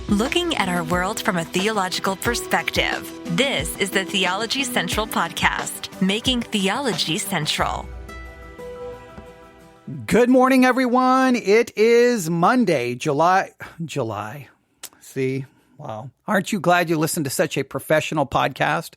Looking at our world from a theological perspective. This is the Theology Central Podcast, making theology central. Good morning, everyone. It is Monday, July. See, wow. Aren't you glad you listened to such a professional podcast?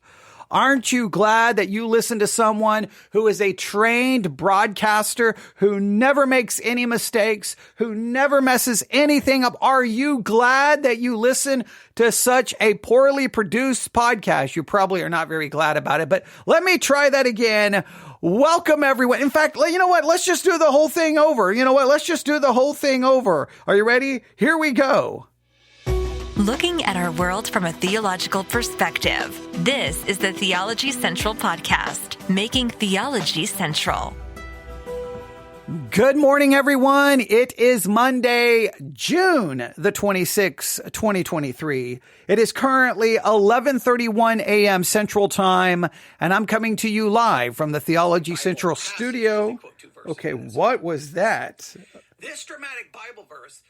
Aren't you glad that you listen to someone who is a trained broadcaster, who never makes any mistakes, who never messes anything up? Are you glad that you listen to such a poorly produced podcast? You probably are not very glad about it, but let me try that again. Welcome, everyone. In fact, you know what? Let's just do the whole thing over. Let's just do the whole thing over. Are you ready? Here we go. Looking at our world from a theological perspective. This is the Theology Central Podcast, making theology central. Good morning, everyone. It is Monday, June the 26th, 2023. It is currently 11:31 a.m. Central Time, and I'm coming to you live from the Theology Central studio. Okay, what was that? This dramatic Bible verse.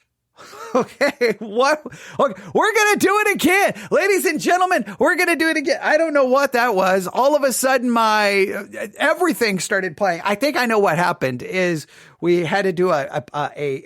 Okay, what? Okay, we're going to do it again. Ladies and gentlemen, we're going to do it again. I don't know what that was. All of a sudden, everything started playing. I think I know what happened is we had to do a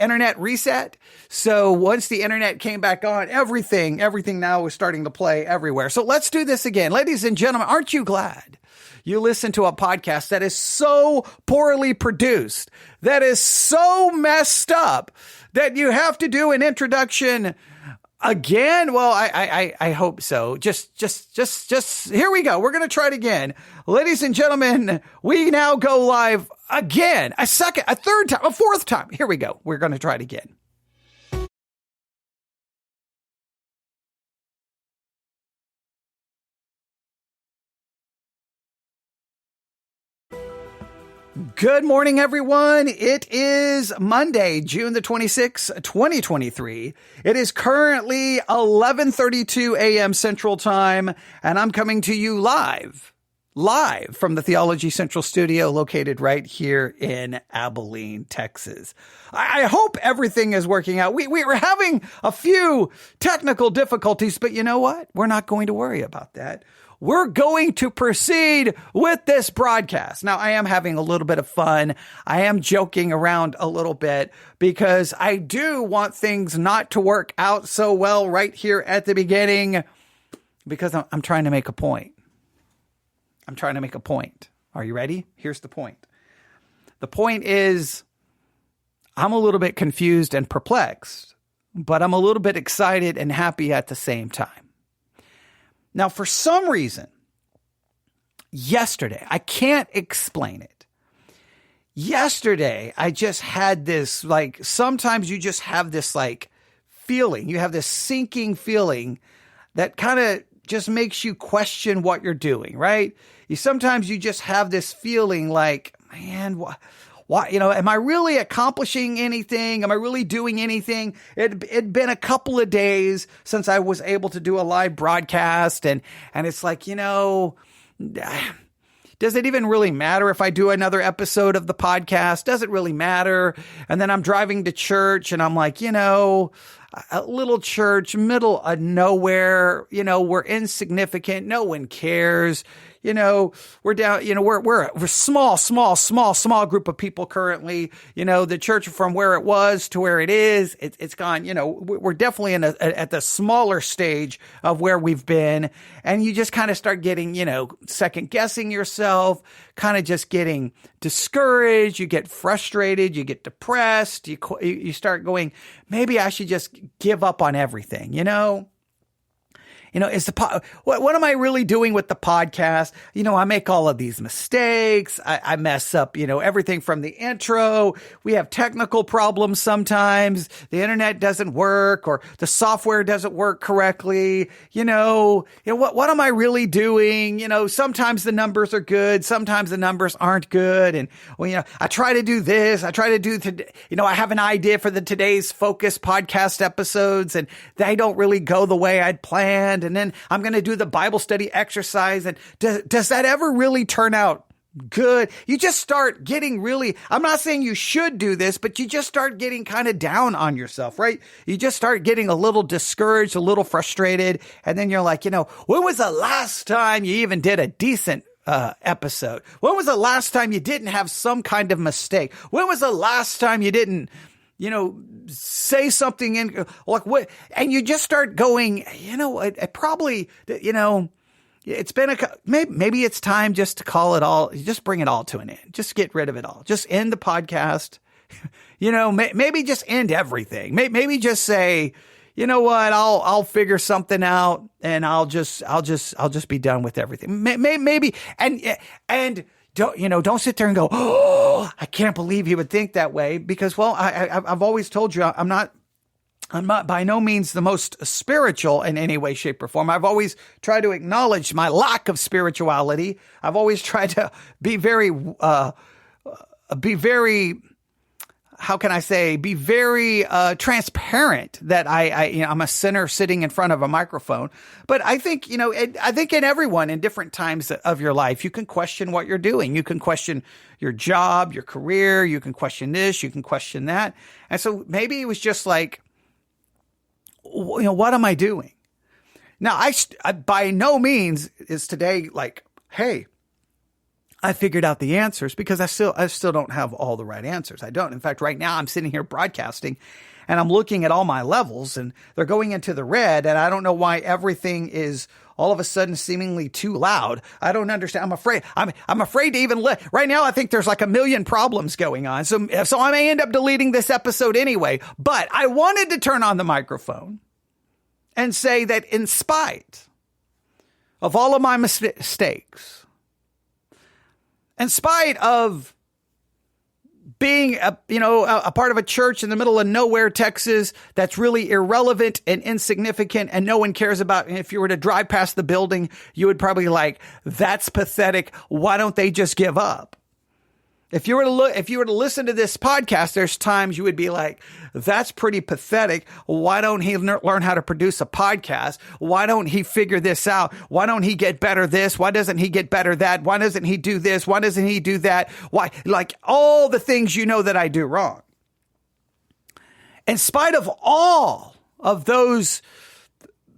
internet reset. So once the internet came back on, everything now was starting to play everywhere. So let's do this again. Ladies and gentlemen, aren't you glad you listen to a podcast that is so poorly produced, that is so messed up, that you have to do an introduction again? Well, I hope so. Just here we go. We're going to try it again. Ladies and gentlemen, we now go live again, a second, a third time, a fourth time. Here we go. We're going to try it again. Good morning, everyone. It is Monday, June the 26th, 2023. It is currently 11:32 a.m. Central Time, and I'm coming to you live from the Theology Central studio located right here in Abilene, Texas. I hope everything is working out. We were having a few technical difficulties, but you know what? We're not going to worry about that. We're going to proceed with this broadcast. Now, I am having a little bit of fun. I am joking around a little bit because I do want things not to work out so well right here at the beginning, because I'm trying to make a point. I'm trying to make a point. Are you ready? Here's the point. The point is, I'm a little bit confused and perplexed, but I'm a little bit excited and happy at the same time. Now, for some reason, yesterday, I can't explain it. Yesterday, I just had this, sometimes you just have this, feeling. You have this sinking feeling that kind of just makes you question what you're doing, right? Sometimes you just have this feeling man, why, am I really accomplishing anything? Am I really doing anything? It'd been a couple of days since I was able to do a live broadcast. And it's does it even really matter if I do another episode of the podcast? Does it really matter? And then I'm driving to church and I'm a little church, middle of nowhere, we're insignificant. No one cares. We're down, we're a small group of people currently. The church from where it was to where it is, it's gone. We're definitely at the smaller stage of where we've been. And you just kind of start getting, second guessing yourself, kind of just getting discouraged. You get frustrated. You get depressed. You start going, maybe I should just give up on everything, what am I really doing with the podcast? I make all of these mistakes. I mess up, everything from the intro. We have technical problems sometimes. The internet doesn't work or the software doesn't work correctly. What am I really doing? Sometimes the numbers are good. Sometimes the numbers aren't good. And, I try to do this. I try to do, I have an idea for today's focus podcast episodes and they don't really go the way I'd planned. And then I'm going to do the Bible study exercise. And does that ever really turn out good. You just start getting really, I'm not saying you should do this, but you just start getting kind of down on yourself, right? You just start getting a little discouraged, a little frustrated. And then you're like, when was the last time you even did a decent episode? When was the last time you didn't have some kind of mistake? When was the last time you didn't, say something in like what? And you just start going, it probably, it's been maybe it's time just to call it all. Just bring it all to an end. Just get rid of it all. Just end the podcast. Maybe just end everything. Maybe just say, you know what? I'll figure something out, and I'll just be done with everything. Maybe and don't sit there and go, oh, I can't believe he would think that way, because I've always told you I'm not by no means the most spiritual in any way, shape, or form. I've always tried to acknowledge my lack of spirituality. I've always tried to be very, how can I say, be very transparent that I'm a sinner sitting in front of a microphone. But I think, I think in everyone in different times of your life, you can question what you're doing. You can question your job, your career. You can question this. You can question that. And so maybe it was just like, what am I doing? Now, I by no means is today like, hey, I figured out the answers, because I still don't have all the right answers. I don't. In fact, right now I'm sitting here broadcasting and I'm looking at all my levels and they're going into the red, and I don't know why everything is all of a sudden seemingly too loud. I don't understand. I'm afraid. I'm afraid to even right now. I think there's like a million problems going on. So I may end up deleting this episode anyway, but I wanted to turn on the microphone and say that in spite of all of my mistakes, in spite of being a part of a church in the middle of nowhere, Texas, that's really irrelevant and insignificant and no one cares about. And if you were to drive past the building, you would probably like, that's pathetic. Why don't they just give up? If you were to listen to this podcast, there's times you would be like, that's pretty pathetic. Why don't he learn how to produce a podcast? Why don't he figure this out? Why don't he get better this? Why doesn't he get better that? Why doesn't he do this? Why doesn't he do that? Why? Like all the things that I do wrong. In spite of all of those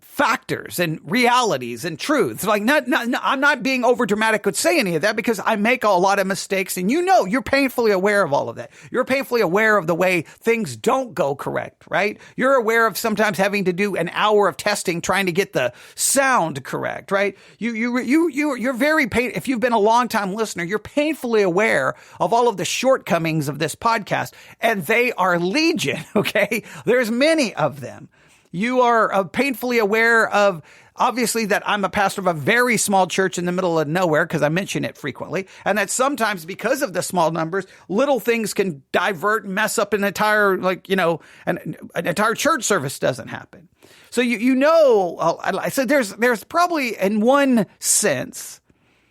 factors and realities and truths. Like, I'm not being over dramatic with saying any of that, because I make a lot of mistakes, and you're painfully aware of all of that. You're painfully aware of the way things don't go correct, right? You're aware of sometimes having to do an hour of testing trying to get the sound correct, right? You're very if you've been a long time listener, you're painfully aware of all of the shortcomings of this podcast, and they are legion, okay? There's many of them. You are painfully aware of, obviously, that I'm a pastor of a very small church in the middle of nowhere, because I mention it frequently, and that sometimes because of the small numbers, little things can divert and mess up an entire, an entire church service doesn't happen. So I said there's probably, in one sense,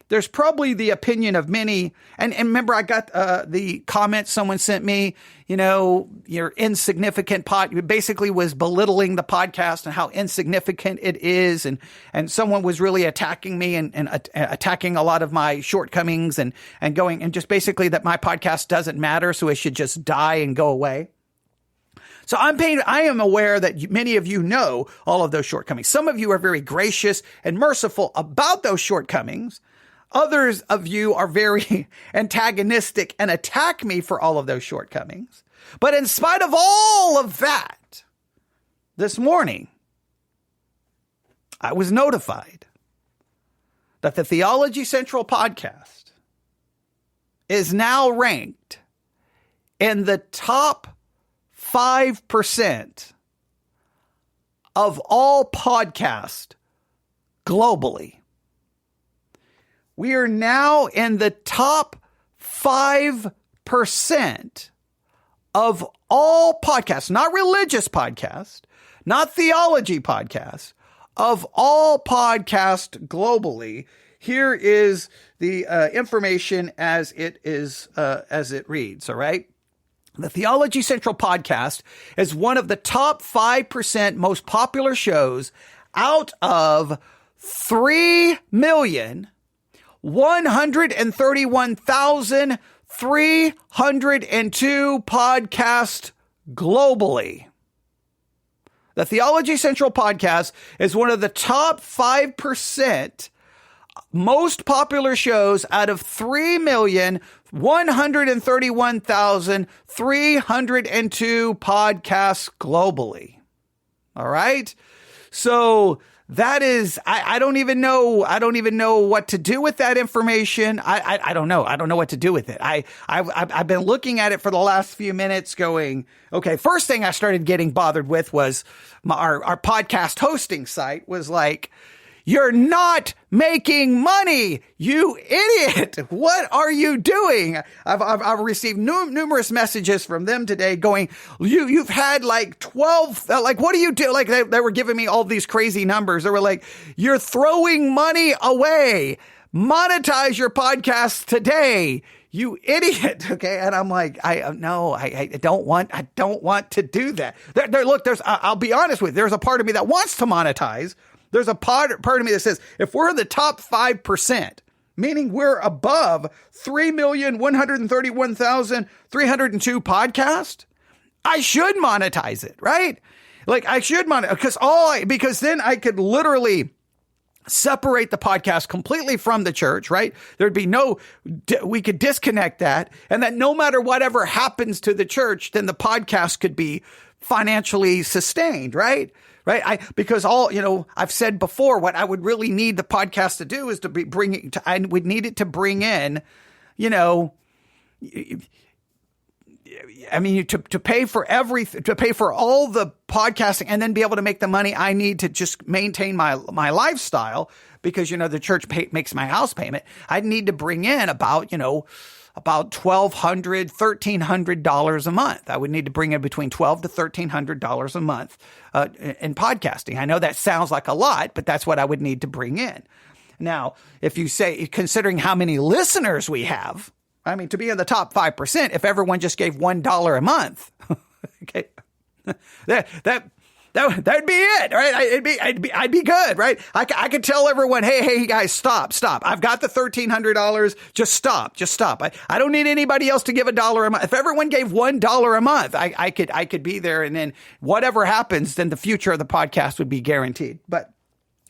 there's probably the opinion of many, and remember I got the comment someone sent me, your insignificant basically was belittling the podcast and how insignificant it is, and someone was really attacking me and attacking a lot of my shortcomings and going, and just basically that my podcast doesn't matter, so it should just die and go away. So I am aware that many of you know all of those shortcomings. Some of you are very gracious and merciful about those shortcomings. Others of you are very antagonistic and attack me for all of those shortcomings. But in spite of all of that, this morning, I was notified that the Theology Central Podcast is now ranked in the top 5% of all podcasts globally. We are now in the top 5% of all podcasts, not religious podcasts, not theology podcasts, of all podcasts globally. Here is the information as it reads. All right. The Theology Central Podcast is one of the top 5% most popular shows out of 3,150,000 131,302 podcasts globally. The Theology Central Podcast is one of the top 5% most popular shows out of 3,131,302 podcasts globally. All right. So that is, I don't even know what to do with that information. I don't know. I don't know what to do with it. I've been looking at it for the last few minutes going, okay, first thing I started getting bothered with was our podcast hosting site was like, you're not making money, you idiot. What are you doing? I've received numerous messages from them today going, you've had like 12, like, what do you do? Like they were giving me all these crazy numbers. They were like, you're throwing money away. Monetize your podcast today, you idiot. Okay. And I'm like, I don't want to do that. Look, I'll be honest with you. There's a part of me that wants to monetize. There's a part of me that says, if we're in the top 5%, meaning we're above 3,131,302 podcasts, I should monetize it, right? Like I should monetize because then I could literally separate the podcast completely from the church, right? There'd be we could disconnect that, and that no matter whatever happens to the church, then the podcast could be financially sustained, right? Right. Because I've said before, what I would really need the podcast to do is I would need it to bring in, to pay for everything, to pay for all the podcasting and then be able to make the money I need to just maintain my lifestyle because, the church makes my house payment. I'd need to bring in about $1,200, $1,300 a month. I would need to bring in between $1,200 to $1,300 a month in podcasting. I know that sounds like a lot, but that's what I would need to bring in. Now, if you say, considering how many listeners we have, I mean, to be in the top 5%, if everyone just gave $1 a month, okay, that'd be it, right? I'd be good, right? I could tell everyone, hey, guys, stop. I've got the $1,300. Just stop. I don't need anybody else to give $1 a month. If everyone gave $1 a month, I could be there. And then whatever happens, then the future of the podcast would be guaranteed. But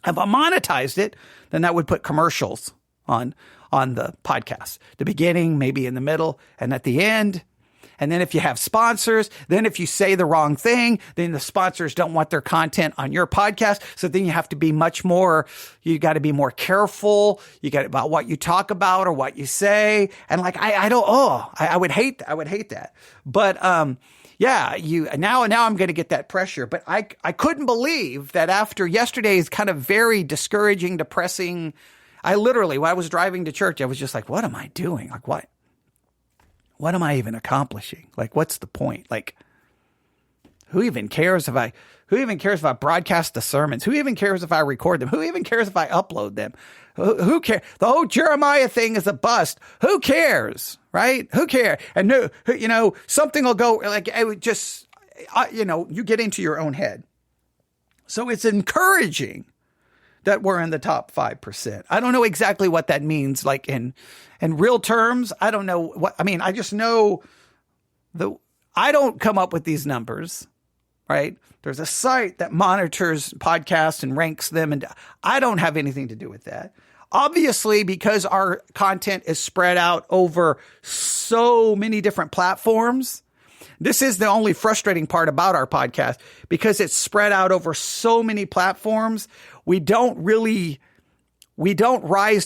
if I monetized it, then that would put commercials on the podcast, the beginning, maybe in the middle, and at the end. And then if you have sponsors, then if you say the wrong thing, then the sponsors don't want their content on your podcast. So then you have to be you got to be more careful. You got about what you talk about or what you say. And like, I would hate that. But, now I'm going to get that pressure. But I couldn't believe that after yesterday's kind of very discouraging, depressing, when I was driving to church, I was just like, what am I doing? Like, what am I even accomplishing? Like, what's the point? Like, who even cares if I broadcast the sermons? Who even cares if I record them? Who even cares if I upload them? Who cares? The whole Jeremiah thing is a bust. Who cares? Right? Who cares? And something will go like, it would just, you get into your own head. So it's encouraging that we're in the top 5%. I don't know exactly what that means, like in real terms. I don't know I just know I don't come up with these numbers, right? There's a site that monitors podcasts and ranks them, and I don't have anything to do with that. Obviously, because our content is spread out over so many different platforms, this is the only frustrating part about our podcast. Because it's spread out over so many platforms, we don't rise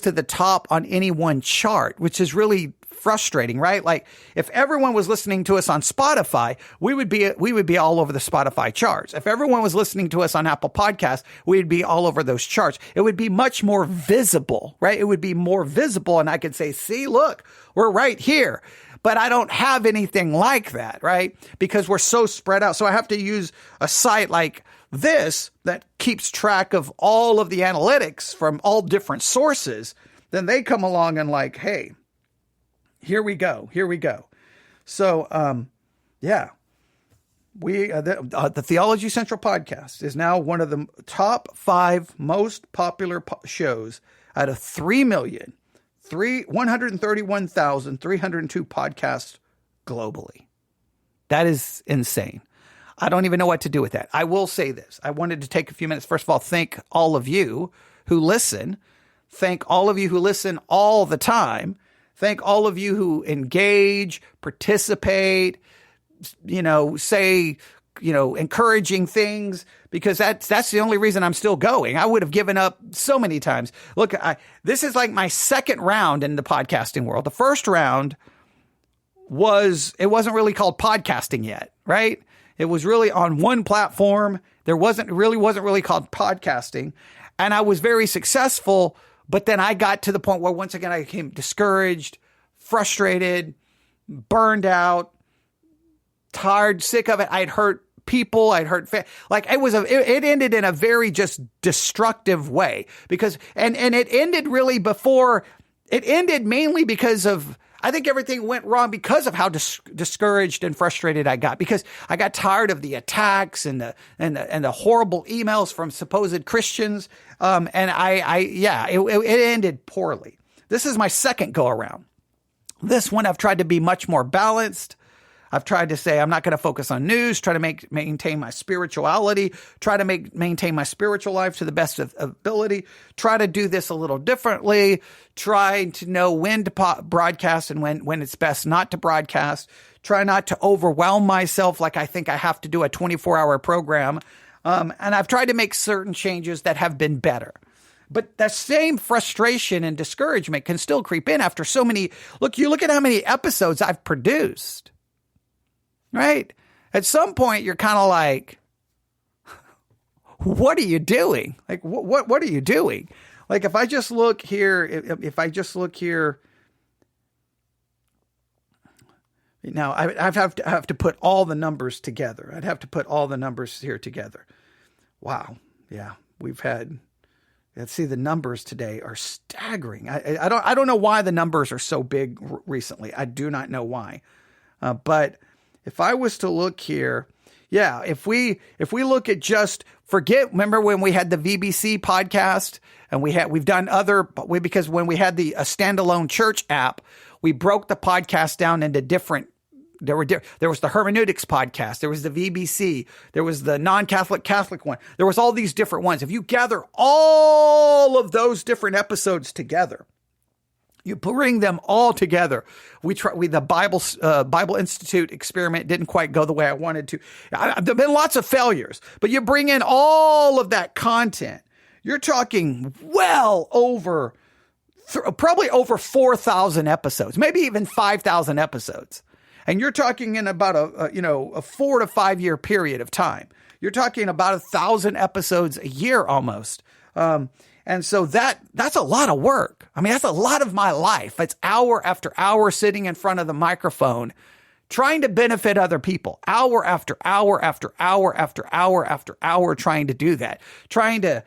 to the top on any one chart, which is really frustrating, right? Like if everyone was listening to us on Spotify, we would be all over the Spotify charts. If everyone was listening to us on Apple Podcasts, we'd be all over those charts. It would be much more visible, right? It would be more visible. And I could say, see, look, we're right here. But I don't have anything like that, right? Because we're so spread out. So I have to use a site like this that keeps track of all of the analytics from all different sources. Then they come along and like, hey, here we go. So, the Theology Central Podcast is now one of the top 5 most popular shows out of 3,302,302 131,302 podcasts globally. That is insane. I don't even know what to do with that. I will say this. I wanted to take a few minutes. First of all, thank all of you who listen. Thank all of you who listen all the time. Thank all of you who engage, participate, say, encouraging things, because that's the only reason I'm still going. I would have given up so many times. Look, this is like my second round in the podcasting world. The first round it wasn't really called podcasting yet, right? It was really on one platform. There wasn't really called podcasting. And I was very successful, but then I got to the point where once again I became discouraged, frustrated, burned out, tired, sick of it. I'd hurt people. It ended in a very just destructive way because, and it ended mainly because of, I think everything went wrong because of how discouraged and frustrated I got, because I got tired of the attacks and the horrible emails from supposed Christians. It ended poorly. This is my second go around. This one I've tried to be much more balanced. I've tried to say I'm not going to focus on news, try to maintain my spirituality, try to maintain my spiritual life to the best of ability, try to do this a little differently, try to know when to broadcast and when it's best not to broadcast, try not to overwhelm myself like I think I have to do a 24-hour program. And I've tried to make certain changes that have been better. But that same frustration and discouragement can still creep in after so many. Look at how many episodes I've produced. Right? At some point, you're kind of like, what are you doing? Like, what are you doing? Like, if I just look here, now I have to put all the numbers together. I'd have to put all the numbers here together. Wow. Yeah. See, the numbers today are staggering. I don't know why the numbers are so big recently. I do not know why. But if I was to look here, if we look at remember when we had the VBC podcast and we've done because when we had the standalone church app, we broke the podcast down into different. There was the hermeneutics podcast. There was the VBC. There was the non-Catholic Catholic one. There was all these different ones. If you gather all of those different episodes together, you bring them all together. The Bible Institute experiment didn't quite go the way I wanted to. There've been lots of failures, but you bring in all of that content. You're talking well over, probably over 4,000 episodes, maybe even 5,000 episodes. And you're talking in about a 4 to 5 year period of time. You're talking about 1,000 episodes a year almost. And so that's a lot of work. I mean, that's a lot of my life. It's hour after hour sitting in front of the microphone, trying to benefit other people, hour after hour after hour after hour after hour, trying to do that, trying to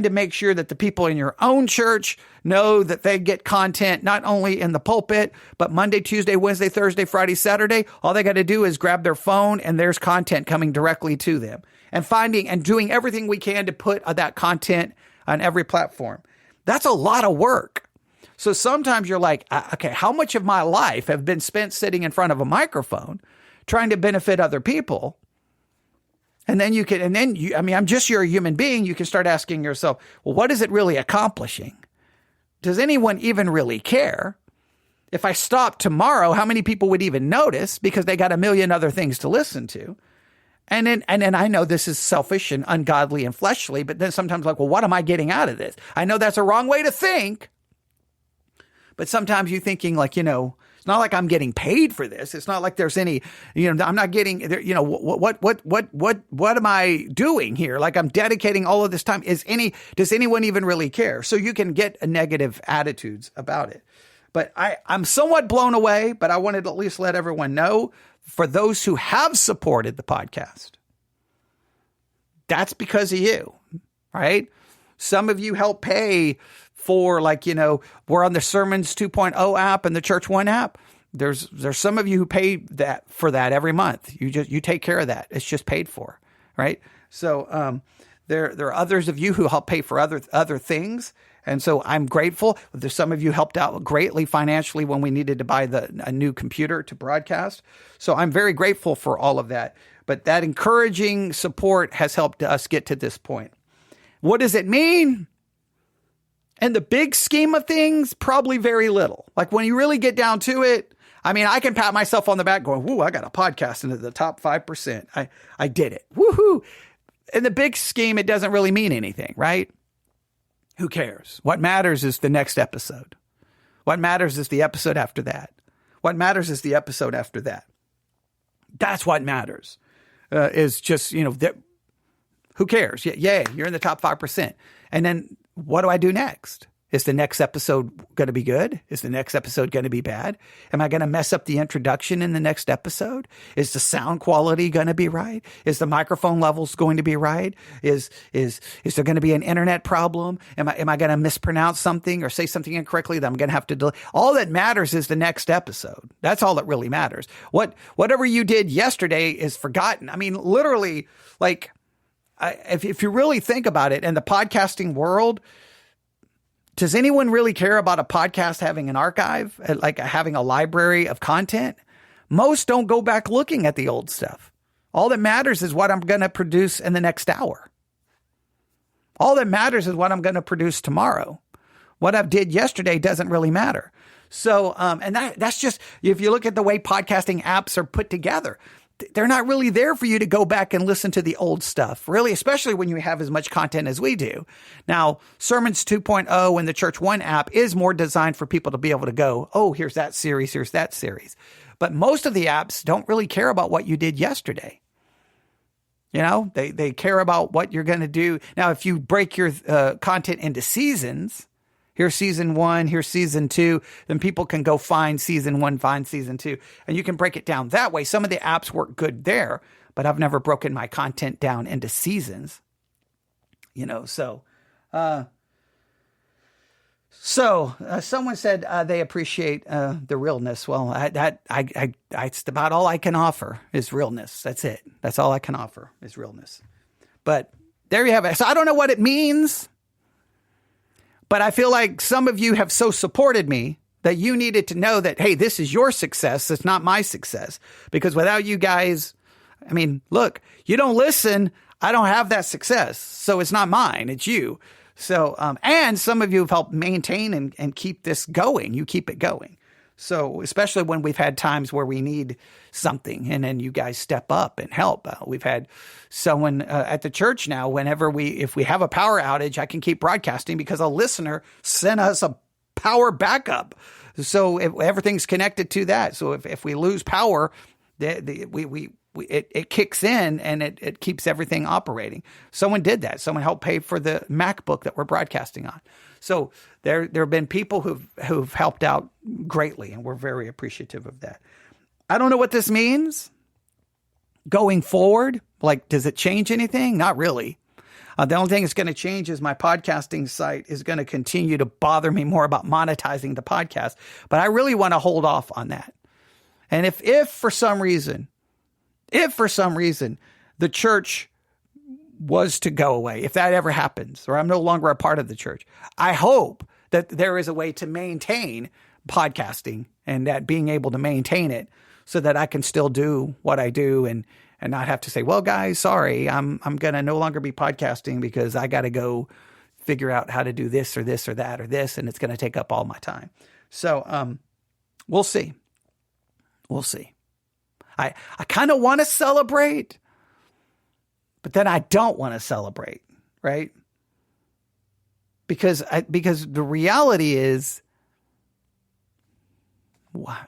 make sure that the people in your own church know that they get content, not only in the pulpit, but Monday, Tuesday, Wednesday, Thursday, Friday, Saturday. All they got to do is grab their phone and there's content coming directly to them, and finding and doing everything we can to put that content on every platform. That's a lot of work. So sometimes you're like, okay, how much of my life have been spent sitting in front of a microphone trying to benefit other people? And then I'm just, you're a human being. You can start asking yourself, well, what is it really accomplishing? Does anyone even really care? If I stopped tomorrow, how many people would even notice because they got a million other things to listen to? And then I know this is selfish and ungodly and fleshly, but then sometimes like, well, what am I getting out of this? I know that's a wrong way to think, but sometimes you're thinking like, it's not like I'm getting paid for this. It's not like there's any, I'm not getting, what am I doing here? Like I'm dedicating all of this time. Does anyone even really care? So you can get negative attitudes about it. But I'm somewhat blown away, but I wanted to at least let everyone know, for those who have supported the podcast, that's because of you, right? Some of you help pay for we're on the Sermons 2.0 app and the Church One app. There's some of you who pay for that every month. You take care of that. It's just paid for, right? So There are others of you who help pay for other things. And so I'm grateful. There's some of you helped out greatly financially when we needed to buy a new computer to broadcast. So I'm very grateful for all of that. But that encouraging support has helped us get to this point. What does it mean? In the big scheme of things, probably very little. Like when you really get down to it, I mean, I can pat myself on the back going, whoo, I got a podcast into the top 5%. I did it. Woohoo. In the big scheme, it doesn't really mean anything, right? Who cares? What matters is the next episode. What matters is the episode after that. What matters is the episode after that. That's what matters. Is just, who cares? Yay, you're in the top 5%. And then what do I do next? Is the next episode going to be good? Is the next episode going to be bad? Am I going to mess up the introduction in the next episode? Is the sound quality going to be right? Is the microphone levels going to be right? Is there going to be an internet problem? Am I going to mispronounce something or say something incorrectly that I'm going to have to delete? All that matters is the next episode. That's all that really matters. Whatever you did yesterday is forgotten. I mean, literally, like, if you really think about it, in the podcasting world, does anyone really care about a podcast having an archive, like having a library of content? Most don't go back looking at the old stuff. All that matters is what I'm going to produce in the next hour. All that matters is what I'm going to produce tomorrow. What I did yesterday doesn't really matter. So, and that's just, if you look at the way podcasting apps are put together, they're not really there for you to go back and listen to the old stuff, really, especially when you have as much content as we do. Now, Sermons 2.0 and the Church One app is more designed for people to be able to go, oh, here's that series, here's that series. But most of the apps don't really care about what you did yesterday. They care about what you're going to do. Now, if you break your content into seasons, here's season 1, here's season 2. Then people can go find season 1, find season 2. And you can break it down that way. Some of the apps work good there, but I've never broken my content down into seasons. Someone said they appreciate the realness. Well, it's about all I can offer is realness. That's it. That's all I can offer is realness. But there you have it. So I don't know what it means. But I feel like some of you have so supported me that you needed to know that, hey, this is your success. It's not my success. Because without you guys, I mean, look, you don't listen. I don't have that success. So it's not mine. It's you. So, and some of you have helped maintain and keep this going. You keep it going. So especially when we've had times where we need something and then you guys step up and help. We've had someone at the church now, if we have a power outage, I can keep broadcasting because a listener sent us a power backup. So everything's connected to that. So if we lose power, it kicks in and it keeps everything operating. Someone did that. Someone helped pay for the MacBook that we're broadcasting on. So there have been people who've helped out greatly, and we're very appreciative of that. I don't know what this means going forward. Like, does it change anything? Not really. The only thing that's going to change is my podcasting site is going to continue to bother me more about monetizing the podcast. But I really want to hold off on that. And if for some reason the church was to go away, if that ever happens, or I'm no longer a part of the church, I hope that there is a way to maintain podcasting and that being able to maintain it so that I can still do what I do and not have to say, well, guys, sorry, I'm going to no longer be podcasting because I got to go figure out how to do this or this or that or this, and it's going to take up all my time. So we'll see. We'll see. I kind of want to celebrate, but then I don't want to celebrate, right? Because the reality is, why?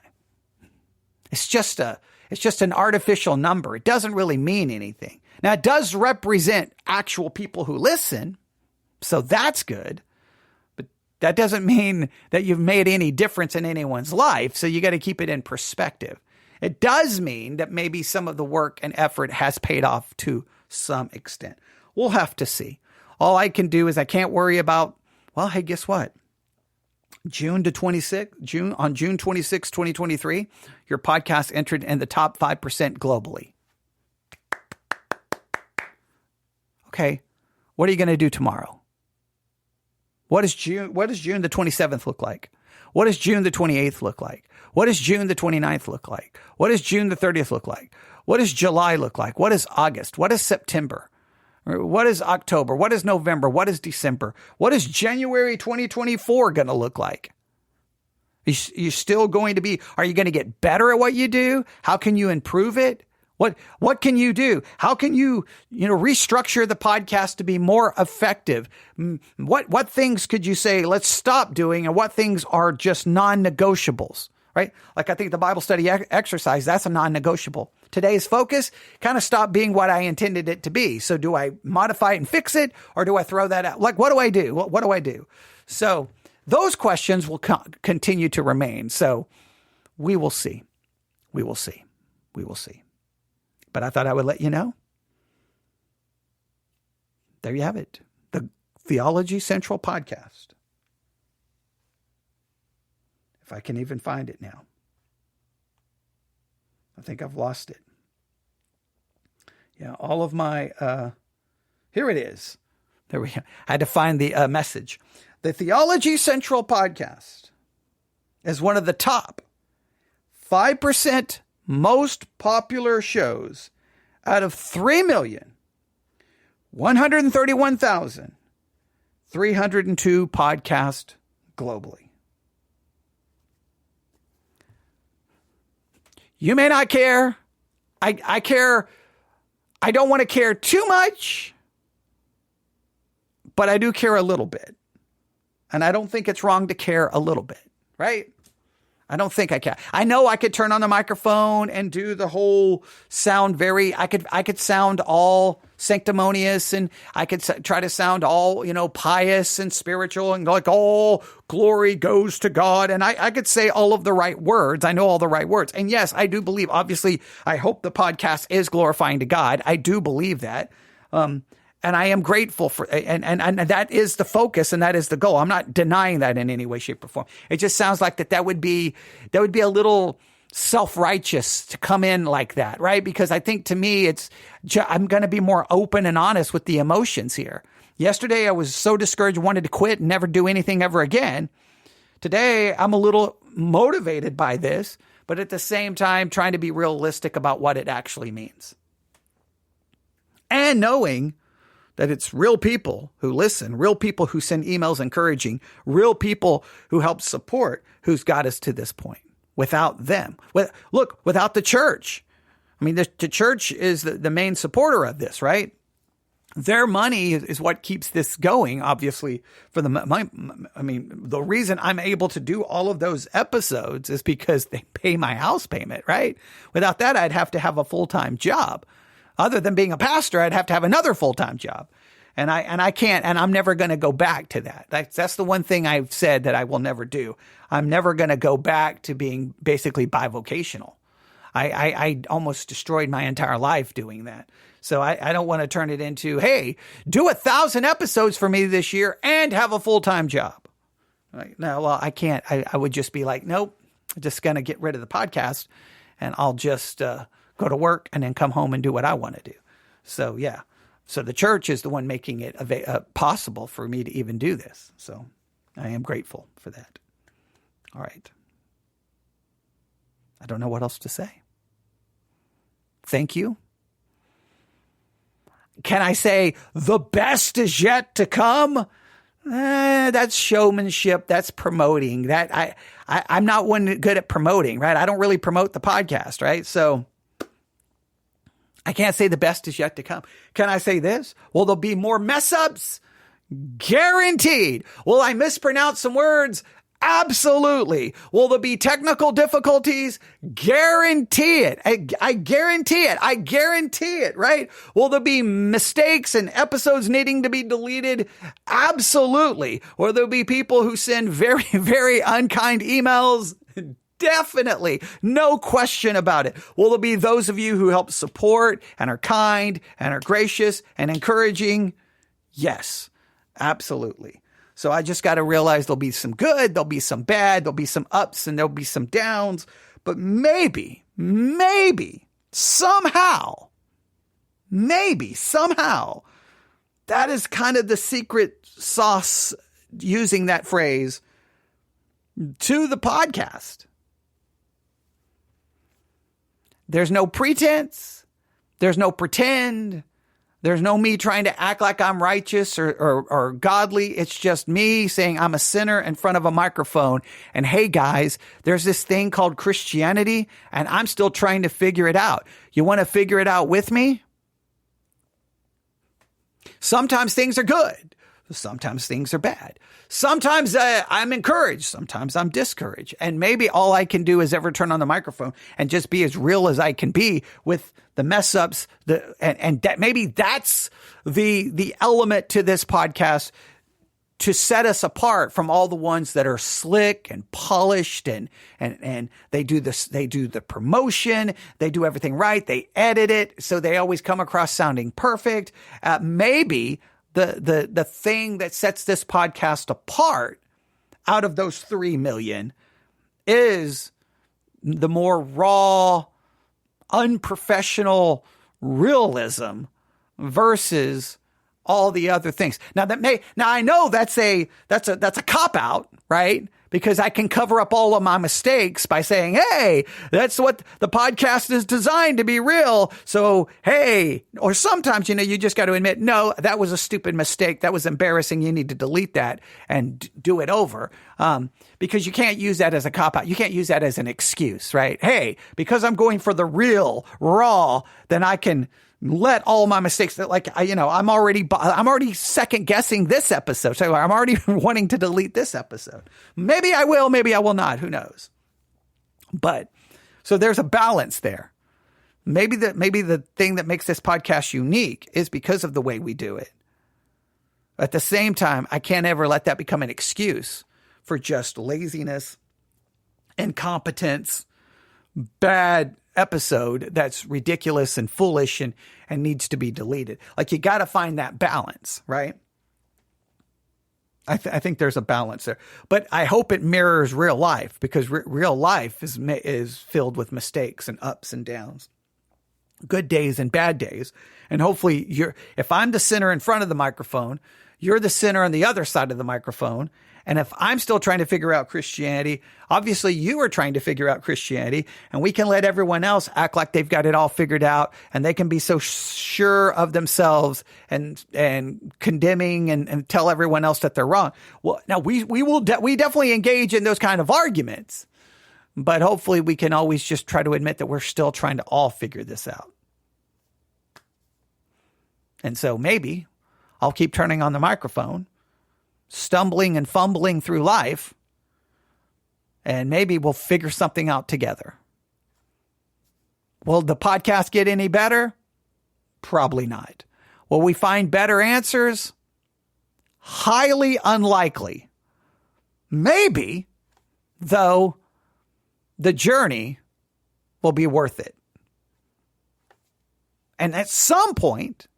It's just an artificial number. It doesn't really mean anything. Now, it does represent actual people who listen, so that's good. But that doesn't mean that you've made any difference in anyone's life, so you got to keep it in perspective. It does mean that maybe some of the work and effort has paid off to some extent. We'll have to see. All I can do is I can't worry about, well, hey, guess what? June 26, 2023, your podcast entered in the top 5% globally. Okay. What are you going to do tomorrow? What does June the 27th look like? What does June the 28th look like? What does June the 29th look like? What does June the 30th look like? What does July look like? What is August? What is September? What is October? What is November? What is December? What is January 2024 going to look like? You're still going to be, are you going to get better at what you do? How can you improve it? What can you do? How can you restructure the podcast to be more effective? What things could you say, let's stop doing, and what things are just non-negotiables, right? Like I think the Bible study exercise, that's a non-negotiable. Today's focus kind of stopped being what I intended it to be. So do I modify it and fix it, or do I throw that out? Like, what do I do? What do I do? So those questions will continue to remain. So we will see. We will see. We will see. But I thought I would let you know. There you have it. The Theology Central Podcast. If I can even find it now. I think I've lost it. Yeah, all of my, here it is. There we go. I had to find the message. The Theology Central Podcast is one of the top 5% most popular shows out of 3,131,302 podcasts globally. You may not care. I care. I don't want to care too much, but I do care a little bit. And I don't think it's wrong to care a little bit, right? I don't think I can. I know I could turn on the microphone and do the whole sound I could sound all sanctimonious, and I could try to sound all, pious and spiritual and like all glory goes to God. And I could say all of the right words. I know all the right words. And yes, I do believe, obviously, I hope the podcast is glorifying to God. I do believe that. And I am grateful for, and that is the focus, and that is the goal. I'm not denying that in any way, shape, or form. It just sounds like that would be a little self-righteous to come in like that, right? Because I think to me, I'm going to be more open and honest with the emotions here. Yesterday, I was so discouraged, wanted to quit and never do anything ever again. Today, I'm a little motivated by this, but at the same time, trying to be realistic about what it actually means. And knowing that it's real people who listen, real people who send emails encouraging, real people who help support who's got us to this point. Without them, without the church. I mean, the church is the main supporter of this, right? Their money is what keeps this going, obviously. The reason I'm able to do all of those episodes is because they pay my house payment, right? Without that, I'd have to have a full-time job. Other than being a pastor, I'd have to have another full-time job. And I can't, and I'm never going to go back to that. That's the one thing I've said that I will never do. I'm never going to go back to being basically bivocational. I almost destroyed my entire life doing that. So I don't want to turn it into, hey, do 1,000 episodes for me this year and have a full-time job. Like, no, well, I can't. I would just be like, nope, I'm just going to get rid of the podcast, and I'll just go to work and then come home and do what I want to do. So, yeah. So the church is the one making it possible for me to even do this. So I am grateful for that. All right. I don't know what else to say. Thank you. Can I say the best is yet to come? That's showmanship. That's promoting. I'm not one good at promoting, right? I don't really promote the podcast, right? So I can't say the best is yet to come. Can I say this? Will there be more mess ups? Guaranteed. Will I mispronounce some words? Absolutely. Will there be technical difficulties? Guarantee it. I guarantee it. I guarantee it, right? Will there be mistakes and episodes needing to be deleted? Absolutely. Will there be people who send very, very unkind emails? Definitely. No question about it. Will there be those of you who help support and are kind and are gracious and encouraging? Yes, absolutely. So I just got to realize there'll be some good, there'll be some bad, there'll be some ups and there'll be some downs. But maybe, somehow, that is kind of the secret sauce, using that phrase, to the podcast. There's no pretense. There's no pretend. There's no me trying to act like I'm righteous or godly. It's just me saying I'm a sinner in front of a microphone. And hey, guys, there's this thing called Christianity, and I'm still trying to figure it out. You want to figure it out with me? Sometimes things are good. Sometimes things are bad. Sometimes I'm encouraged. Sometimes I'm discouraged. And maybe all I can do is ever turn on the microphone and just be as real as I can be with the mess ups. And that maybe that's the element to this podcast to set us apart from all the ones that are slick and polished and they do this, they do the promotion, they do everything right, they edit it, so they always come across sounding perfect. Maybe the thing that sets this podcast apart out of those 3 million is the more raw, unprofessional realism versus all the other things. Now I know that's a cop out, right? Because I can cover up all of my mistakes by saying, hey, that's what the podcast is designed to be real. So, hey, or sometimes, you just got to admit, no, that was a stupid mistake. That was embarrassing. You need to delete that and do it over. Because you can't use that as a cop out. You can't use that as an excuse, right? Hey, because I'm going for the real, raw, then I can let all my mistakes that I'm already second guessing this episode. So I'm already wanting to delete this episode. Maybe I will, maybe I will not. Who knows? But so there's a balance there. Maybe the thing that makes this podcast unique is because of the way we do it. At the same time, I can't ever let that become an excuse for just laziness, incompetence, bad episode that's ridiculous and foolish and needs to be deleted. Like, you got to find that balance, right? I think there's a balance there, but I hope it mirrors real life, because real life is filled with mistakes and ups and downs, good days and bad days. And hopefully if I'm the sinner in front of the microphone, you're the sinner on the other side of the microphone. And if I'm still trying to figure out Christianity, obviously you are trying to figure out Christianity, and we can let everyone else act like they've got it all figured out, and they can be so sure of themselves and condemning and tell everyone else that they're wrong. Well, now we definitely engage in those kind of arguments, but hopefully we can always just try to admit that we're still trying to all figure this out. And so maybe I'll keep turning on the microphone, stumbling and fumbling through life, and maybe we'll figure something out together. Will the podcast get any better? Probably not. Will we find better answers? Highly unlikely. Maybe, though, the journey will be worth it. And at some point,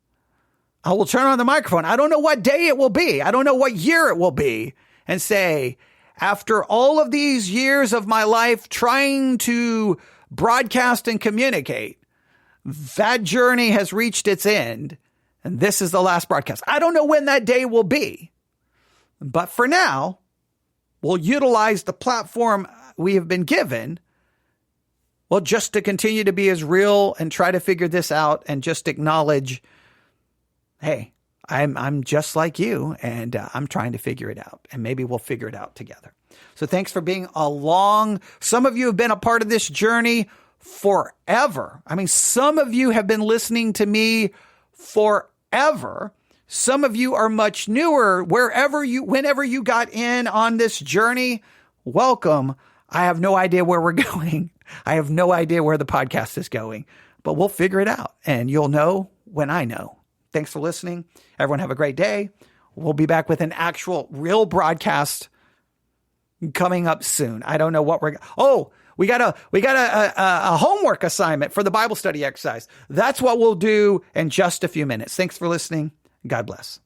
I will turn on the microphone. I don't know what day it will be. I don't know what year it will be, and say, after all of these years of my life trying to broadcast and communicate, that journey has reached its end, and this is the last broadcast. I don't know when that day will be, but for now, we'll utilize the platform we have been given, well, just to continue to be as real and try to figure this out, and just acknowledge, hey, I'm just like you, and I'm trying to figure it out, and maybe we'll figure it out together. So thanks for being along. Some of you have been a part of this journey forever. I mean, some of you have been listening to me forever. Some of you are much newer. Whenever you got in on this journey, welcome. I have no idea where we're going. I have no idea where the podcast is going, but we'll figure it out, and you'll know when I know. Thanks for listening. Everyone have a great day. We'll be back with an actual real broadcast coming up soon. I don't know what we got a homework assignment for the Bible study exercise. That's what we'll do in just a few minutes. Thanks for listening. God bless.